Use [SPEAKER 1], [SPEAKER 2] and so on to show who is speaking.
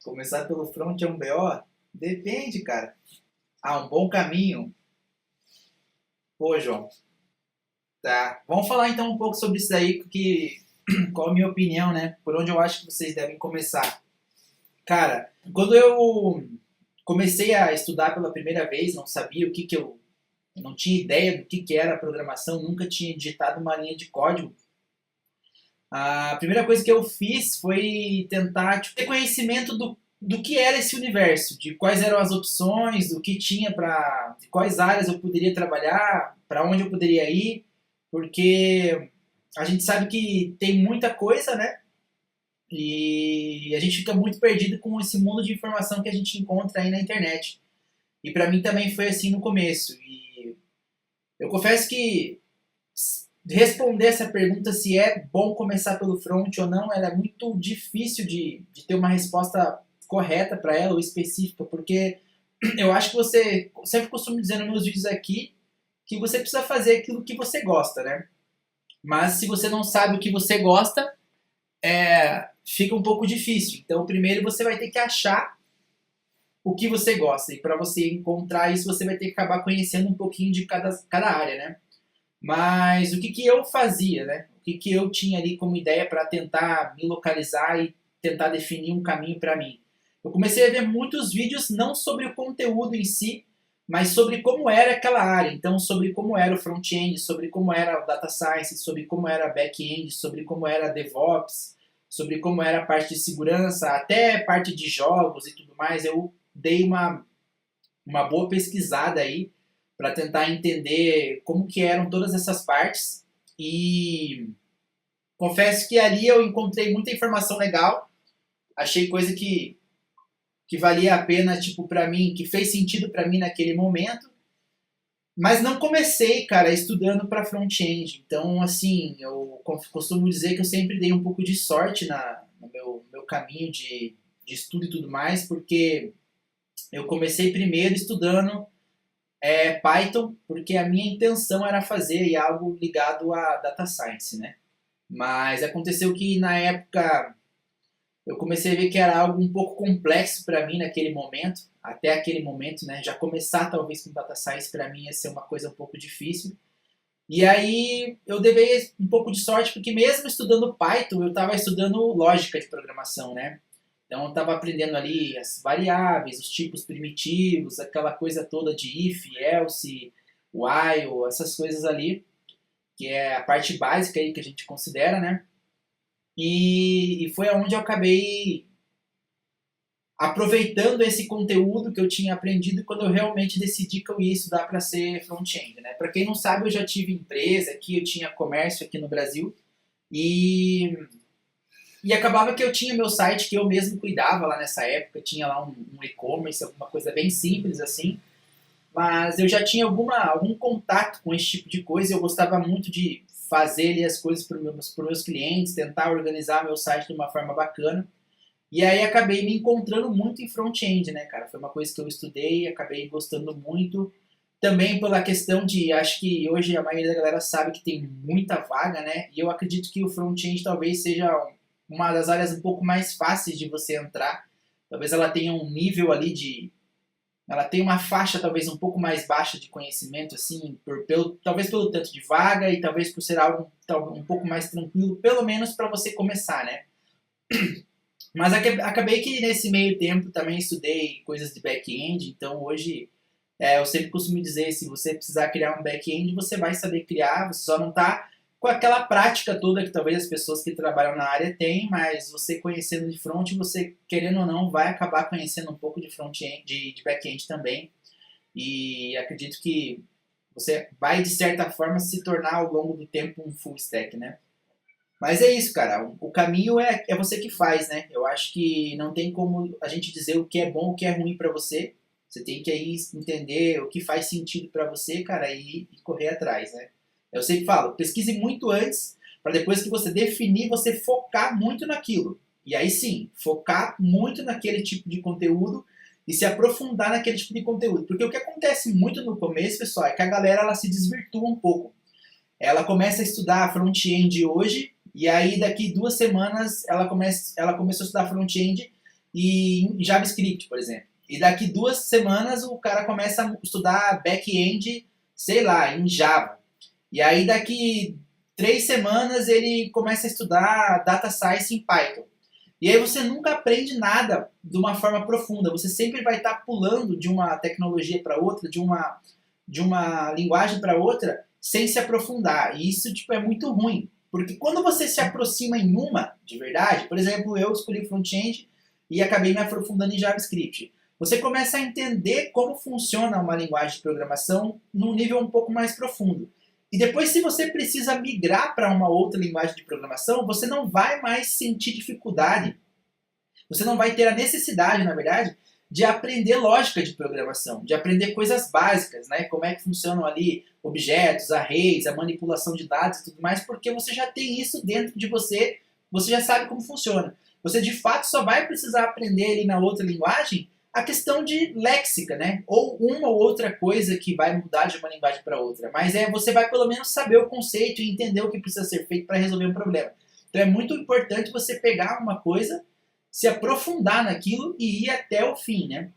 [SPEAKER 1] Começar pelo front é um BO? Depende, cara. Ah, um bom caminho. Pô, João, tá. Vamos falar então um pouco sobre isso daí, qual a minha opinião, né? Por onde eu acho que vocês devem começar. Cara, quando eu comecei a estudar pela primeira vez, não sabia eu não tinha ideia do que era programação, nunca tinha digitado uma linha de código. A primeira coisa que eu fiz foi tentar ter conhecimento do que era esse universo, de quais eram as opções, do que tinha para, de quais áreas eu poderia trabalhar, para onde eu poderia ir, porque a gente sabe que tem muita coisa, né? E a gente fica muito perdido com esse mundo de informação que a gente encontra aí na internet. E para mim também foi assim no começo. E eu confesso que responder essa pergunta se é bom começar pelo front ou não, ela é muito difícil de ter uma resposta correta para ela ou específica, porque eu acho que você, sempre costumo dizer nos meus vídeos aqui, que você precisa fazer aquilo que você gosta, né? Mas se você não sabe o que você gosta, fica um pouco difícil. Então, primeiro você vai ter que achar o que você gosta. E para você encontrar isso, você vai ter que acabar conhecendo um pouquinho de cada área, né? Mas o que eu fazia, né? O que eu tinha ali como ideia para tentar me localizar e tentar definir um caminho para mim? Eu comecei a ver muitos vídeos não sobre o conteúdo em si, mas sobre como era aquela área. Então, sobre como era o front-end, sobre como era o data science, sobre como era back-end, sobre como era DevOps, sobre como era a parte de segurança, até parte de jogos e tudo mais. Eu dei uma boa pesquisada aí para tentar entender como que eram todas essas partes e confesso que ali eu encontrei muita informação legal, achei coisa que valia a pena, tipo, para mim, que fez sentido para mim naquele momento, mas não comecei, cara, estudando para front-end. Então, assim, eu costumo dizer que eu sempre dei um pouco de sorte no meu caminho de estudo e tudo mais, porque eu comecei primeiro estudando Python, porque a minha intenção era fazer algo ligado a data science, né? Mas aconteceu que na época eu comecei a ver que era algo um pouco complexo para mim naquele momento, até aquele momento, né? Já começar talvez com data science para mim ia ser uma coisa um pouco difícil. E aí eu dei um pouco de sorte, porque mesmo estudando Python, eu estava estudando lógica de programação, né? Então eu estava aprendendo ali as variáveis, os tipos primitivos, aquela coisa toda de if, else, while, essas coisas ali, que é a parte básica aí que a gente considera, né? E foi aonde eu acabei aproveitando esse conteúdo que eu tinha aprendido quando eu realmente decidi que eu ia estudar para ser front-end, né? Para quem não sabe, eu já tive empresa aqui, eu tinha comércio aqui no Brasil e acabava que eu tinha meu site que eu mesmo cuidava lá nessa época, tinha lá um e-commerce, alguma coisa bem simples assim, mas eu já tinha algum contato com esse tipo de coisa, eu gostava muito de fazer ali as coisas para os meus clientes, tentar organizar meu site de uma forma bacana. E aí acabei me encontrando muito em front-end, né, cara? Foi uma coisa que eu estudei, acabei gostando muito. Também pela questão de, acho que hoje a maioria da galera sabe que tem muita vaga, né? E eu acredito que o front-end talvez seja uma das áreas um pouco mais fáceis de você entrar. Talvez ela tenha um nível ali de... Ela tem uma faixa talvez um pouco mais baixa de conhecimento, assim, talvez pelo tanto de vaga e talvez por ser algo um pouco mais tranquilo, pelo menos para você começar, né? Mas acabei que nesse meio tempo também estudei coisas de back-end, então hoje eu sempre costumo dizer, se você precisar criar um back-end, você vai saber criar, você só não está com aquela prática toda que talvez as pessoas que trabalham na área têm, mas você conhecendo de front, você querendo ou não, vai acabar conhecendo um pouco de front-end, de back-end também, e acredito que você vai, de certa forma, se tornar ao longo do tempo um full stack, né? Mas é isso, cara. O caminho é você que faz, né? Eu acho que não tem como a gente dizer o que é bom, o que é ruim pra você. Você tem que aí entender o que faz sentido pra você, cara, e correr atrás, né? Eu sempre falo, pesquise muito antes, pra depois que você definir, você focar muito naquilo. E aí sim, focar muito naquele tipo de conteúdo e se aprofundar naquele tipo de conteúdo. Porque o que acontece muito no começo, pessoal, é que a galera ela se desvirtua um pouco. Ela começa a estudar front-end hoje E aí daqui 2 semanas ela começou a estudar front-end e em JavaScript, por exemplo. E daqui 2 semanas o cara começa a estudar back-end, sei lá, em Java. E aí daqui 3 semanas ele começa a estudar Data Science em Python. E aí você nunca aprende nada de uma forma profunda. Você sempre vai estar pulando de uma tecnologia para outra, de uma linguagem para outra, sem se aprofundar. E isso tipo, é muito ruim. Porque quando você se aproxima em uma, de verdade, por exemplo, eu escolhi front-end e acabei me aprofundando em JavaScript. Você começa a entender como funciona uma linguagem de programação num nível um pouco mais profundo. E depois, se você precisa migrar para uma outra linguagem de programação, você não vai mais sentir dificuldade. Você não vai ter a necessidade, na verdade, de aprender lógica de programação, de aprender coisas básicas, né? Como é que funcionam ali objetos, arrays, a manipulação de dados e tudo mais, porque você já tem isso dentro de você, você já sabe como funciona. Você, de fato, só vai precisar aprender ali na outra linguagem a questão de léxica, né? Ou uma ou outra coisa que vai mudar de uma linguagem para outra. Mas você vai pelo menos saber o conceito e entender o que precisa ser feito para resolver um problema. Então é muito importante você pegar uma coisa, se aprofundar naquilo e ir até o fim, né?